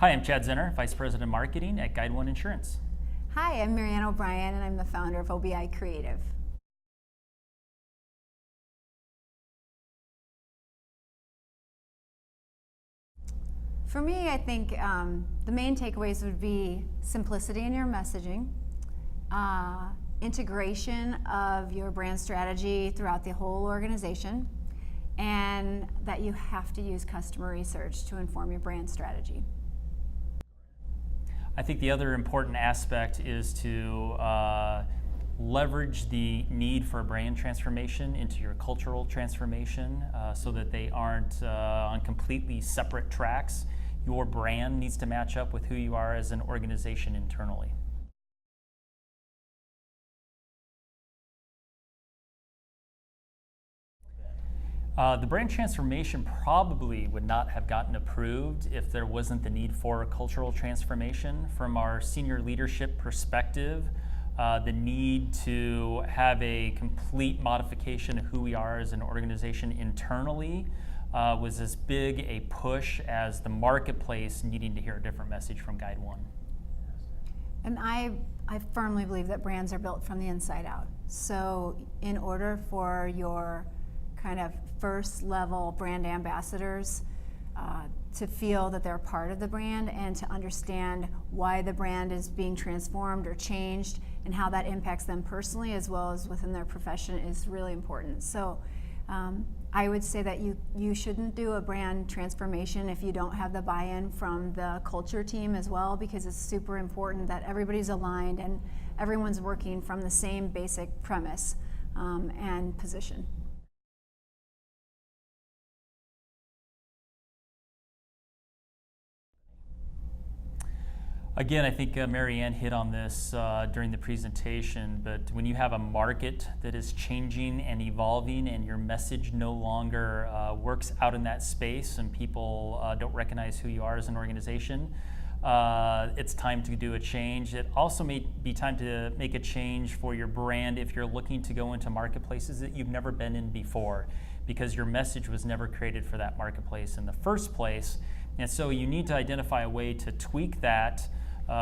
Hi, I'm Chad Zenner, Vice President of Marketing at GuideOne Insurance. Hi, I'm Marianne O'Brien, and I'm the founder of OBI Creative. For me, I think the main takeaways would be simplicity in your messaging, integration of your brand strategy throughout the whole organization, and that you have to use customer research to inform your brand strategy. I think the other important aspect is to leverage the need for a brand transformation into your cultural transformation so that they aren't on completely separate tracks. Your brand needs to match up with who you are as an organization internally. The brand transformation probably would not have gotten approved if there wasn't the need for a cultural transformation. From our senior leadership perspective, the need to have a complete modification of who we are as an organization internally was as big a push as the marketplace needing to hear a different message from GuideOne. And I firmly believe that brands are built from the inside out. So in order for your kind of first level brand ambassadors to feel that they're part of the brand and to understand why the brand is being transformed or changed and how that impacts them personally as well as within their profession is really important. So I would say that you shouldn't do a brand transformation if you don't have the buy-in from the culture team as well, because it's super important that everybody's aligned and everyone's working from the same basic premise and position. Again, I think Marianne hit on this during the presentation, but when you have a market that is changing and evolving and your message no longer works out in that space and people don't recognize who you are as an organization, it's time to do a change. It also may be time to make a change for your brand if you're looking to go into marketplaces that you've never been in before, because your message was never created for that marketplace in the first place. And so you need to identify a way to tweak that,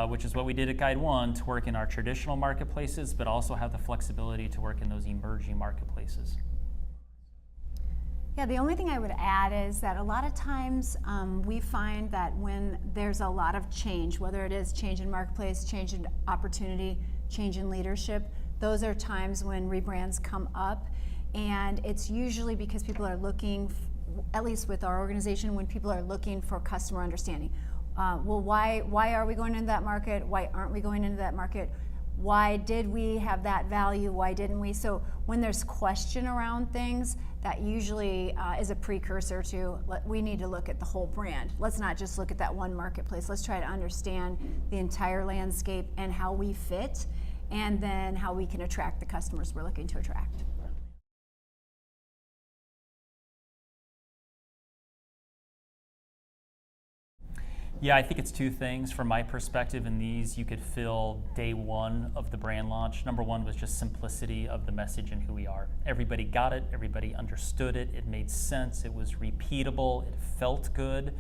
which is what we did at GuideOne, to work in our traditional marketplaces, but also have the flexibility to work in those emerging marketplaces. Yeah, the only thing I would add is that a lot of times we find that when there's a lot of change, whether it is change in marketplace, change in opportunity, change in leadership, those are times when rebrands come up. And it's usually because people are looking, at least with our organization, when people are looking for customer understanding. Well, why are we going into that market? Why aren't we going into that market? Why did we have that value? Why didn't we? So when there's question around things, that usually is a precursor to we need to look at the whole brand. Let's not just look at that one marketplace. Let's try to understand the entire landscape and how we fit, and then how we can attract the customers we're looking to attract. Yeah, I think it's two things from my perspective, and these you could feel day one of the brand launch. Number one was just simplicity of the message and who we are. Everybody got it, everybody understood it, it made sense, it was repeatable, it felt good.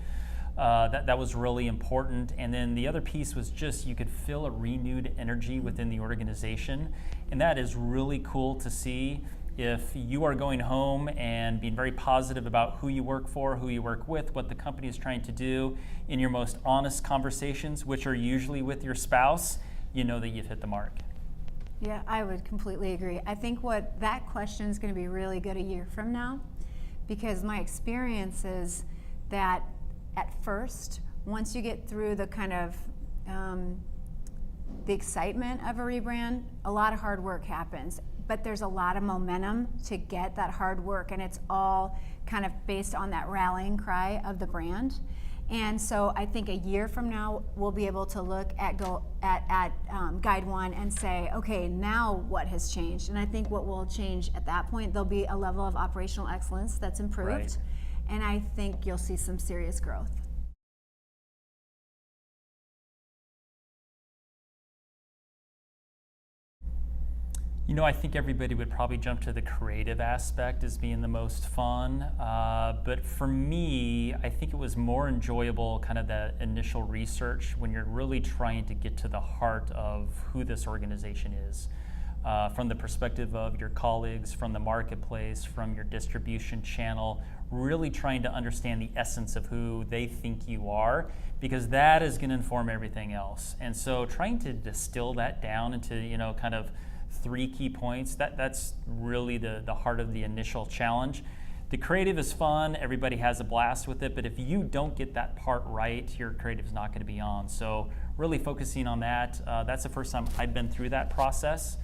That was really important. And then the other piece was just you could feel a renewed energy within the organization, and that is really cool to see. If you are going home and being very positive about who you work for, who you work with, what the company is trying to do in your most honest conversations, which are usually with your spouse, you know that you've hit the mark. Yeah, I would completely agree. I think what that question is going to be really good a year from now, because my experience is that at first, once you get through the kind of the excitement of a rebrand, a lot of hard work happens. But there's a lot of momentum to get that hard work, and it's all kind of based on that rallying cry of the brand. And so I think a year from now, we'll be able to look at GuideOne and say, okay, now what has changed? And I think what will change at that point, there'll be a level of operational excellence that's improved. Right. And I think you'll see some serious growth. I think everybody would probably jump to the creative aspect as being the most fun. But for me, I think it was more enjoyable kind of the initial research when you're really trying to get to the heart of who this organization is. From the perspective of your colleagues, from the marketplace, from your distribution channel, really trying to understand the essence of who they think you are, because that is going to inform everything else. And so trying to distill that down into, kind of 3 key points, that's really the heart of the initial challenge. The creative is fun, everybody has a blast with it, but if you don't get that part right, your creative is not going to be on. So really focusing on that, that's the first time I've been through that process.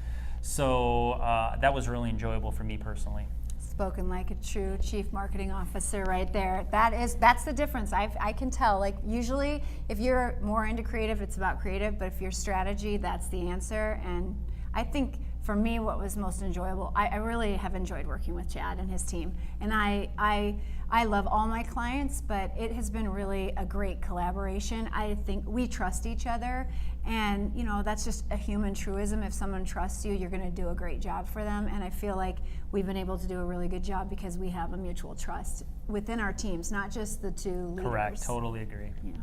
So that was really enjoyable for me personally. Spoken like a true chief marketing officer right there. That's the difference. I can tell. Like usually if you're more into creative, it's about creative, but if you're strategy, that's the answer. And I think for me, what was most enjoyable, I really have enjoyed working with Chad and his team. And I love all my clients, but it has been really a great collaboration. I think we trust each other, and that's just a human truism. If someone trusts you, you're going to do a great job for them. And I feel like we've been able to do a really good job because we have a mutual trust within our teams, not just the 2 leaders. Correct, totally agree. Yeah.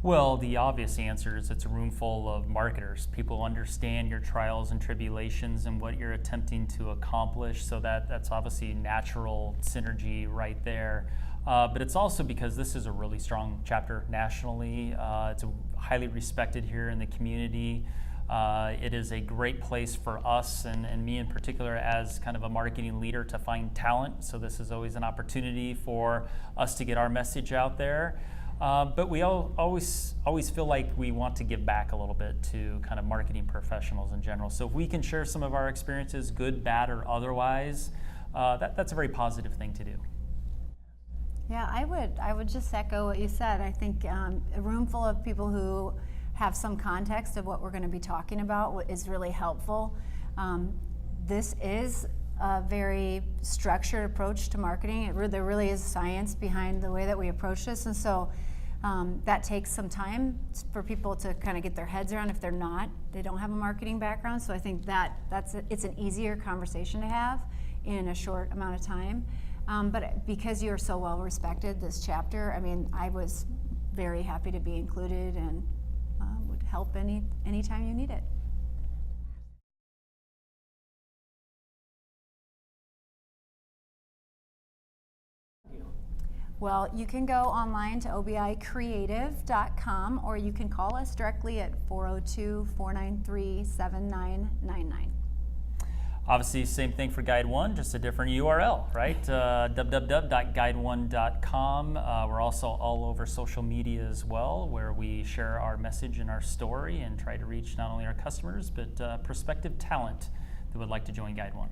Well, the obvious answer is it's a room full of marketers. People understand your trials and tribulations and what you're attempting to accomplish, so that's obviously natural synergy right there. But it's also because this is a really strong chapter nationally. It's highly respected here in the community. It is a great place for us and me in particular as kind of a marketing leader to find talent. So this is always an opportunity for us to get our message out there. But we always feel like we want to give back a little bit to kind of marketing professionals in general. So if we can share some of our experiences, good, bad, or otherwise, that's a very positive thing to do. Yeah, I would just echo what you said. I think a room full of people who have some context of what we're going to be talking about is really helpful. This is a very structured approach to marketing. There really is science behind the way that we approach this, and so that takes some time for people to kind of get their heads around if they don't have a marketing background. So I think it's an easier conversation to have in a short amount of time. But because you're so well respected, this chapter, I was very happy to be included and would help anytime you need it. Well, you can go online to obicreative.com, or you can call us directly at 402-493-7999. Obviously, same thing for GuideOne, just a different URL, right? www.guideone.com. We're also all over social media as well, where we share our message and our story and try to reach not only our customers, but prospective talent that would like to join GuideOne.